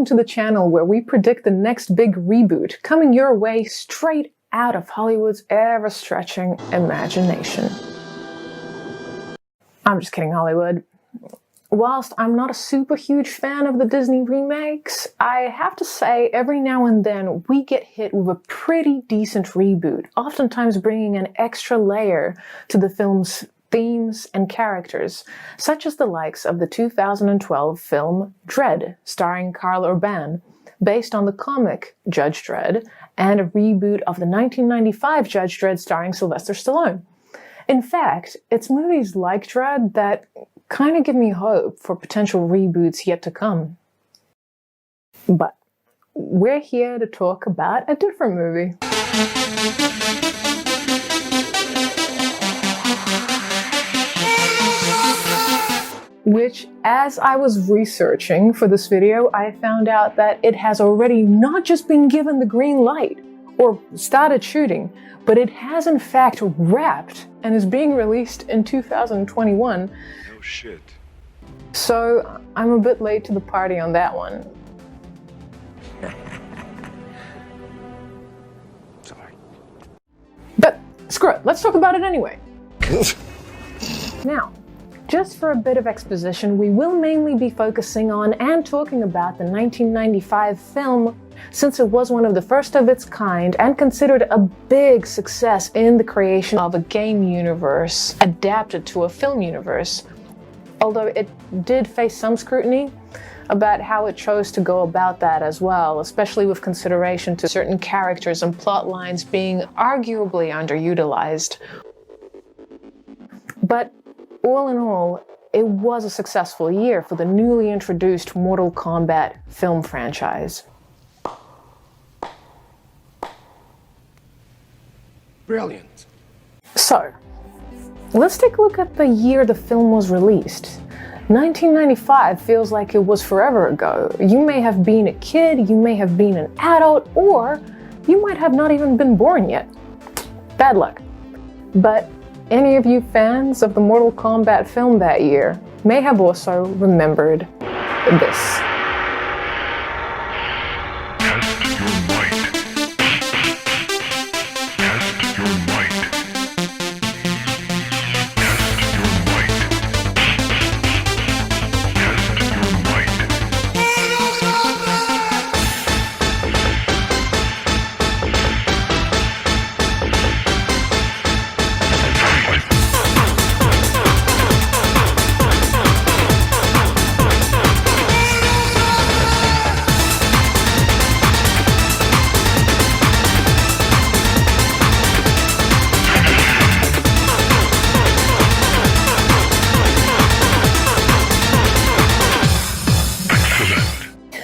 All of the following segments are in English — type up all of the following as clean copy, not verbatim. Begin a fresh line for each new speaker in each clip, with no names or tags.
welcome to the channel where we predict the next big reboot coming your way straight out of Hollywood's ever-stretching imagination. I'm just kidding, Hollywood. Whilst I'm not a super huge fan of the Disney remakes, I have to say every now and then we get hit with a pretty decent reboot, oftentimes bringing an extra layer to the film's themes and characters, such as the likes of the 2012 film Dredd, starring Karl Urban, based on the comic Judge Dredd, and a reboot of the 1995 Judge Dredd starring Sylvester Stallone. In fact, it's movies like Dredd that kind of give me hope for potential reboots yet to come. But we're here to talk about a different movie. Which, as I was researching for this video, I found out that it has already not just been given the green light or started shooting, but it has in fact wrapped and is being released in 2021.
Oh shit.
So I'm a bit late to the party on that one.
Sorry.
But screw it, let's talk about it anyway. Now, just for a bit of exposition, we will mainly be focusing on and talking about the 1995 film, since it was one of the first of its kind and considered a big success in the creation of a game universe adapted to a film universe. Although it did face some scrutiny about how it chose to go about that as well, especially with consideration to certain characters and plot lines being arguably underutilized. But all in all, it was a successful year for the newly introduced Mortal Kombat film franchise.
Brilliant.
So, let's take a look at the year the film was released. 1995 feels like it was forever ago. You may have been a kid, you may have been an adult, or you might have not even been born yet. Bad luck. But any of you fans of the Mortal Kombat film that year may have also remembered this.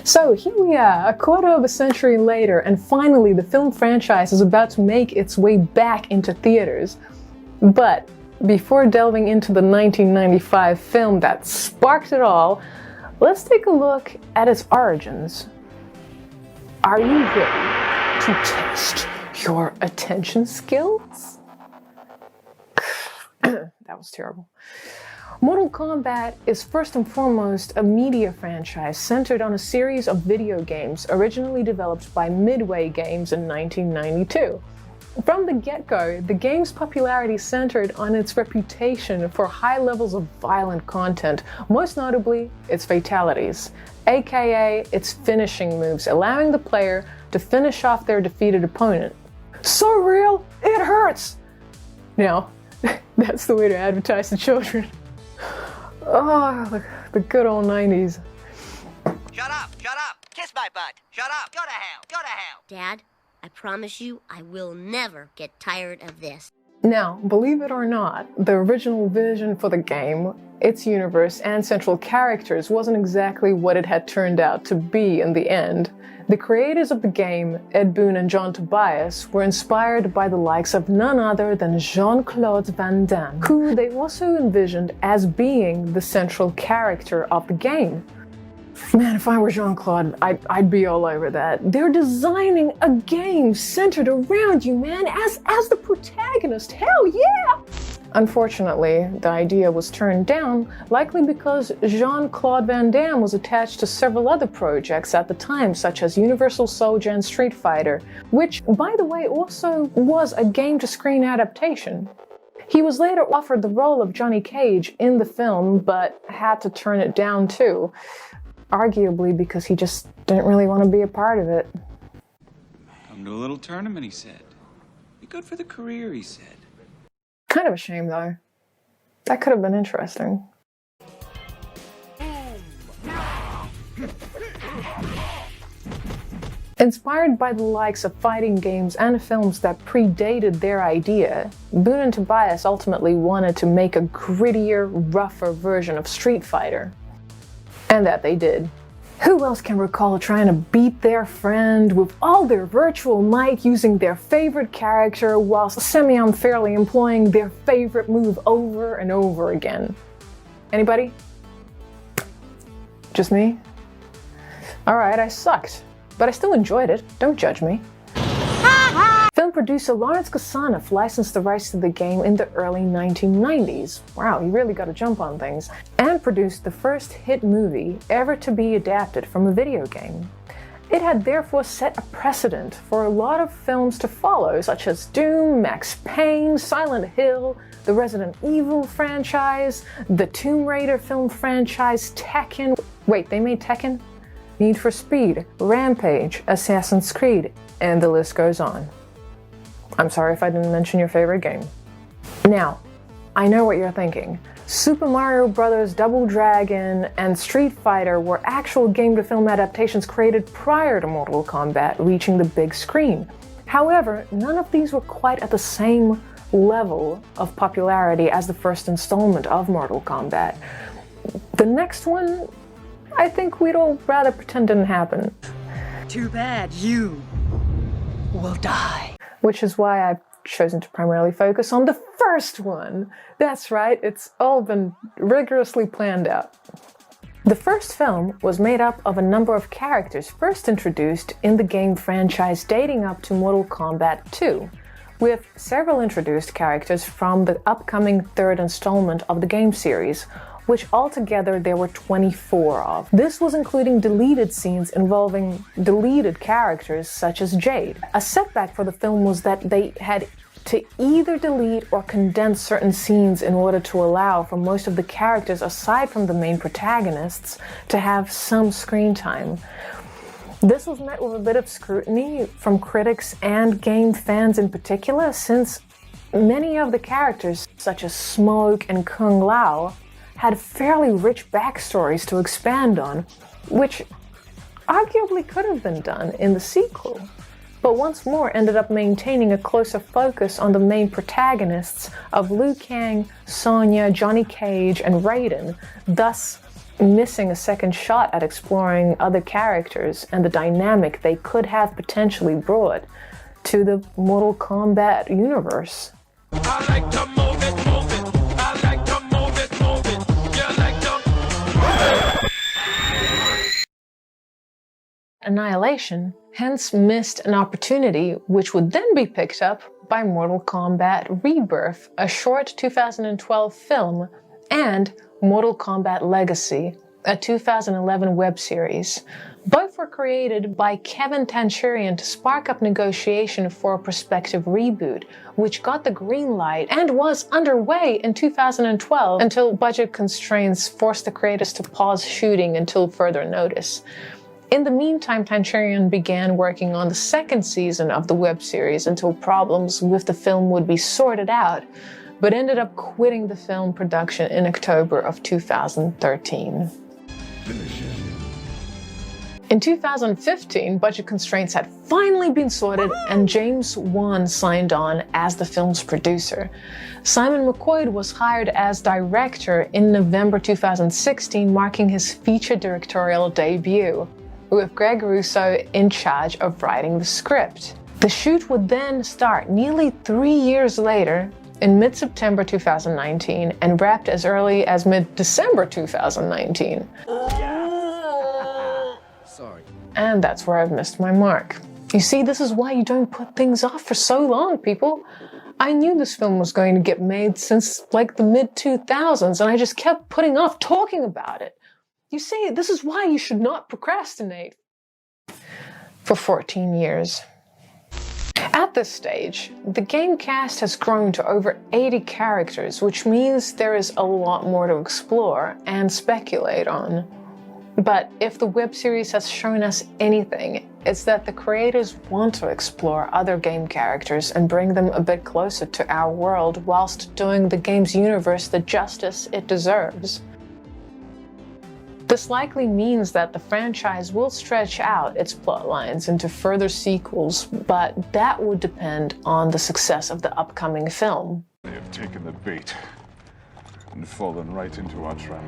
So here we are, a quarter of a century later, and finally the film franchise is about to make its way back into theaters. But before delving into the 1995 film that sparked it all, let's take a look at its origins. Are you ready to test your attention skills? That was terrible. Mortal Kombat is first and foremost a media franchise centered on a series of video games originally developed by Midway Games in 1992. From the get-go, the game's popularity centered on its reputation for high levels of violent content, most notably its fatalities, aka its finishing moves, allowing the player to finish off their defeated opponent. So real, it hurts! Now, that's the way to advertise to children. Oh, the good old 90s.
Shut up! Kiss my butt! Shut up! Go to hell! Go to hell!
Dad, I promise you I will never get tired of this.
Now, believe it or not, the original vision for the game, its universe, and central characters wasn't exactly what it had turned out to be in the end. The creators of the game, Ed Boon and John Tobias, were inspired by the likes of none other than Jean-Claude Van Damme, who they also envisioned as being the central character of the game. Man, if I were Jean-Claude, I'd be all over that. They're designing a game centered around you, man, as the protagonist. Hell yeah! Unfortunately, the idea was turned down, likely because Jean-Claude Van Damme was attached to several other projects at the time, such as Universal Soldier and Street Fighter, which, by the way, also was a game-to-screen adaptation. He was later offered the role of Johnny Cage in the film, but had to turn it down too, arguably because he just didn't really want to be a part of it.
Come to a little tournament, he said. Be good for the career, he said.
Kind of a shame, though. That could have been interesting. Inspired by the likes of fighting games and films that predated their idea, Boone and Tobias ultimately wanted to make a grittier, rougher version of Street Fighter. And that they did. Who else can recall trying to beat their friend with all their virtual might using their favorite character whilst semi-unfairly employing their favorite move over and over again? Anybody? Just me? Alright, I sucked. But I still enjoyed it. Don't judge me. Film producer Lawrence Kasanoff licensed the rights to the game in the early 1990s. Wow, he really got a jump on things. And produced the first hit movie ever to be adapted from a video game. It had therefore set a precedent for a lot of films to follow, such as Dune, Max Payne, Silent Hill, the Resident Evil franchise, the Tomb Raider film franchise, Tekken. Wait, they made Tekken? Need for Speed, Rampage, Assassin's Creed, and the list goes on. I'm sorry if I didn't mention your favorite game. Now, I know what you're thinking. Super Mario Bros., Double Dragon, and Street Fighter were actual game-to-film adaptations created prior to Mortal Kombat reaching the big screen. However, none of these were quite at the same level of popularity as the first installment of Mortal Kombat. The next one, I think we'd all rather pretend didn't happen.
Too bad you will die.
Which is why I've chosen to primarily focus on the first one. That's right, it's all been rigorously planned out. The first film was made up of a number of characters first introduced in the game franchise dating up to Mortal Kombat 2, with several introduced characters from the upcoming third installment of the game series, which altogether there were 24 of. This was including deleted scenes involving deleted characters such as Jade. A setback for the film was that they had to either delete or condense certain scenes in order to allow for most of the characters aside from the main protagonists to have some screen time. This was met with a bit of scrutiny from critics and game fans in particular, since many of the characters, such as Smoke and Kung Lao, had fairly rich backstories to expand on, which arguably could have been done in the sequel, but once more ended up maintaining a closer focus on the main protagonists of Liu Kang, Sonya, Johnny Cage, and Raiden, thus missing a second shot at exploring other characters and the dynamic they could have potentially brought to the Mortal Kombat universe.
I like to move it, move it. I like to move it, move it. You like to...
Annihilation hence missed an opportunity which would then be picked up by Mortal Kombat Rebirth, a short 2012 film, and Mortal Kombat Legacy, a 2011 web series. Both were created by Kevin Tanchurian to spark up negotiation for a prospective reboot, which got the green light and was underway in 2012 until budget constraints forced the creators to pause shooting until further notice. In the meantime, Tanchurian began working on the second season of the web series until problems with the film would be sorted out, but ended up quitting the film production in October of 2013. In 2015, budget constraints had finally been sorted and James Wan signed on as the film's producer. Simon McQuoid was hired as director in November 2016, marking his feature directorial debut, with Greg Russo in charge of writing the script. The shoot would then start nearly 3 years later, in mid-September 2019, and wrapped as early as mid-December 2019.
Sorry.
And that's where I've missed my mark. You see, this is why you don't put things off for so long, people. I knew this film was going to get made since like the mid-2000s, and I just kept putting off talking about it. You see, this is why you should not procrastinate. For 14 years. At this stage, the game cast has grown to over 80 characters, which means there is a lot more to explore and speculate on. But if the web series has shown us anything, it's that the creators want to explore other game characters and bring them a bit closer to our world whilst doing the game's universe the justice it deserves. This likely means that the franchise will stretch out its plotlines into further sequels, but that would depend on the success of the upcoming film.
They have taken the bait and fallen right into our trap.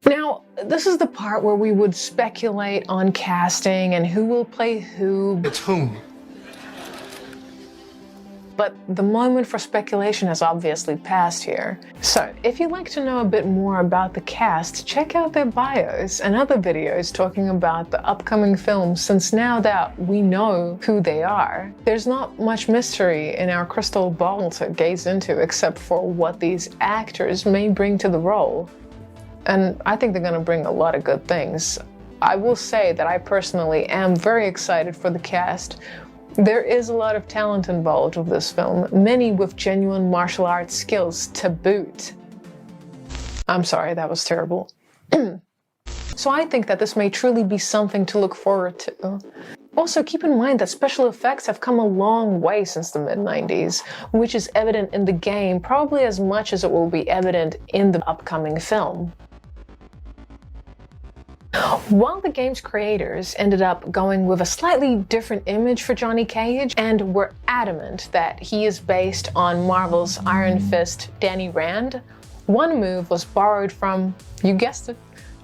Now, this is the part where we would speculate on casting and who will play who.
It's whom?
But the moment for speculation has obviously passed here. So, if you'd like to know a bit more about the cast, check out their bios and other videos talking about the upcoming films, since now that we know who they are, there's not much mystery in our crystal ball to gaze into except for what these actors may bring to the role. And I think they're going to bring a lot of good things. I will say that I personally am very excited for the cast. There is a lot of talent involved with this film, many with genuine martial arts skills to boot. I'm sorry, that was terrible. So I think that this may truly be something to look forward to. Also, keep in mind that special effects have come a long way since the mid-90s, which is evident in the game probably as much as it will be evident in the upcoming film. While the game's creators ended up going with a slightly different image for Johnny Cage and were adamant that he is based on Marvel's Iron Fist Danny Rand, one move was borrowed from, you guessed it,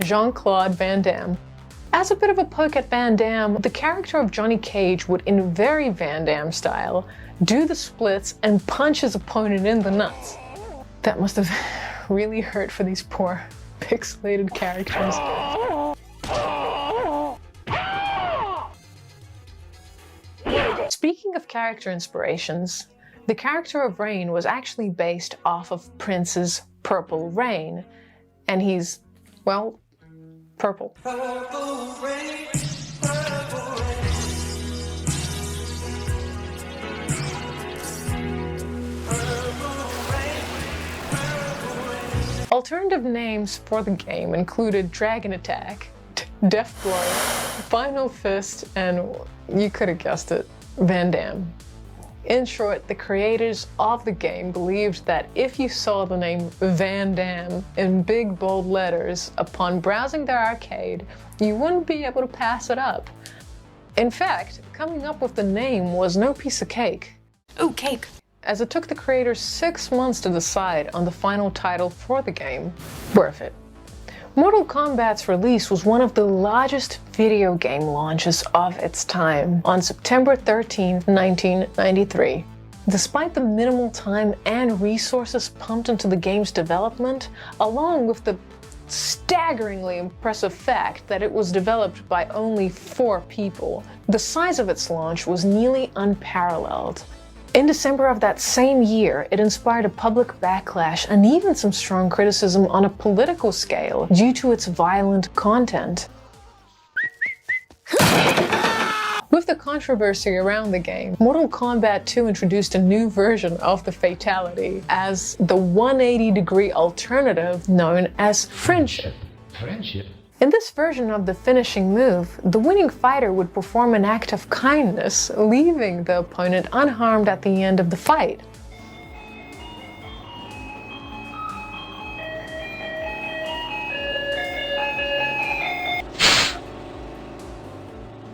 Jean-Claude Van Damme. As a bit of a poke at Van Damme, the character of Johnny Cage would, in very Van Damme style, do the splits and punch his opponent in the nuts. That must have really hurt for these poor pixelated characters. Speaking of character inspirations, the character of Rain was actually based off of Prince's Purple Rain, and he's, well, purple.
Purple rain, purple rain.
Alternative names for the game included Dragon Attack, Death Blow, Final Fist, and, you could have guessed it, Van Damme. In short, the creators of the game believed that if you saw the name Van Damme in big bold letters upon browsing their arcade, you wouldn't be able to pass it up. In fact, coming up with the name was no piece of cake.
Ooh, cake.
As it took the creators 6 months to decide on the final title for the game. Worth it. Mortal Kombat's release was one of the largest video game launches of its time on September 13, 1993. Despite the minimal time and resources pumped into the game's development, along with the staggeringly impressive fact that it was developed by only 4 people, the size of its launch was nearly unparalleled. In December of that same year, it inspired a public backlash and even some strong criticism on a political scale due to its violent content. With the controversy around the game, Mortal Kombat 2 introduced a new version of the fatality as the 180-degree alternative known as Friendship.
Friendship?
In this version of the finishing move, the winning fighter would perform an act of kindness, leaving the opponent unharmed at the end of the fight.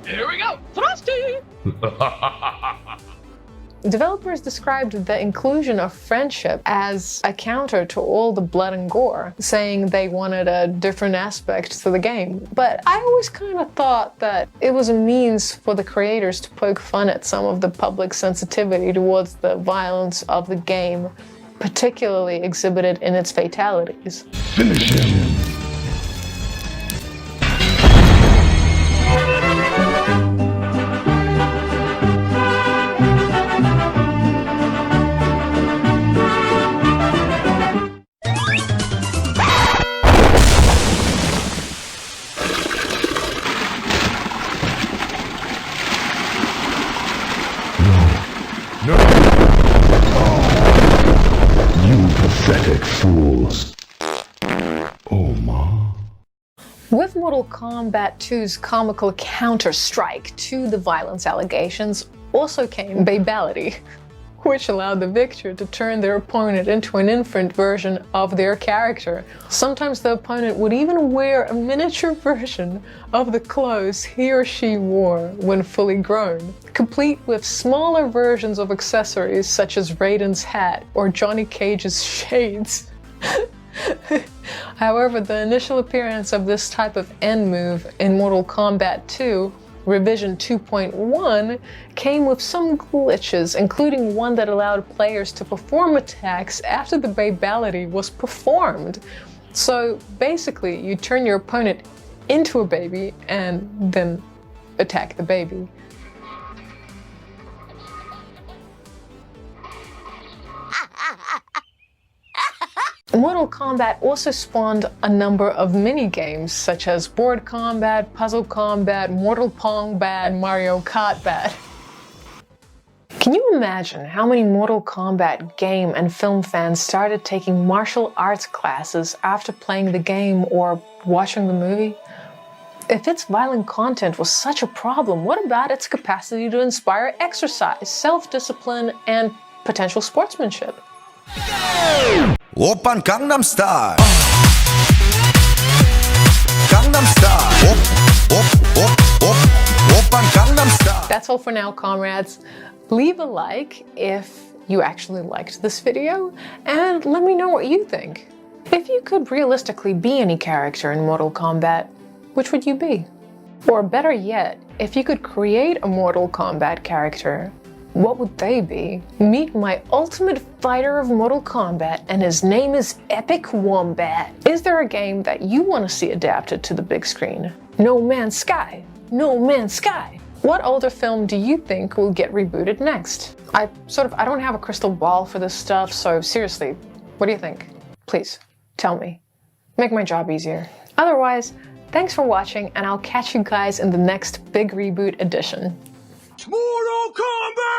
Here we go! Thrusty!
Developers described the inclusion of friendship as a counter to all the blood and gore, saying they wanted a different aspect to the game. But I always kind of thought that it was a means for the creators to poke fun at some of the public sensitivity towards the violence of the game, particularly exhibited in its fatalities.
Finish him!
With Mortal Kombat 2's comical counter-strike to the violence allegations also came babality, which allowed the victor to turn their opponent into an infant version of their character. Sometimes the opponent would even wear a miniature version of the clothes he or she wore when fully grown, complete with smaller versions of accessories such as Raiden's hat or Johnny Cage's shades. However, the initial appearance of this type of end move in Mortal Kombat 2 Revision 2.1 came with some glitches, including one that allowed players to perform attacks after the babality was performed. So basically, you turn your opponent into a baby and then attack the baby. Mortal Kombat also spawned a number of mini-games such as Board Combat, Puzzle Combat, Mortal Kombat, and Mario Kart. Can you imagine how many Mortal Kombat game and film fans started taking martial arts classes after playing the game or watching the movie? If its violent content was such a problem, what about its capacity to inspire exercise, self-discipline, and potential sportsmanship?
Open Gangnam Style. Gangnam Style. Open Gangnam Style.
That's all for now, comrades. Leave a like if you actually liked this video, and let me know what you think. If you could realistically be any character in Mortal Kombat, which would you be? Or better yet, if you could create a Mortal Kombat character, what would they be? Meet my ultimate fighter of Mortal Kombat, and his name is Epic Wombat. Is there a game that you want to see adapted to the big screen? No Man's Sky. No Man's Sky. What older film do you think will get rebooted next? I don't have a crystal ball for this stuff, so seriously, what do you think? Please, tell me. Make my job easier. Otherwise, thanks for watching, and I'll catch you guys in the next Big Reboot edition.
Mortal Kombat!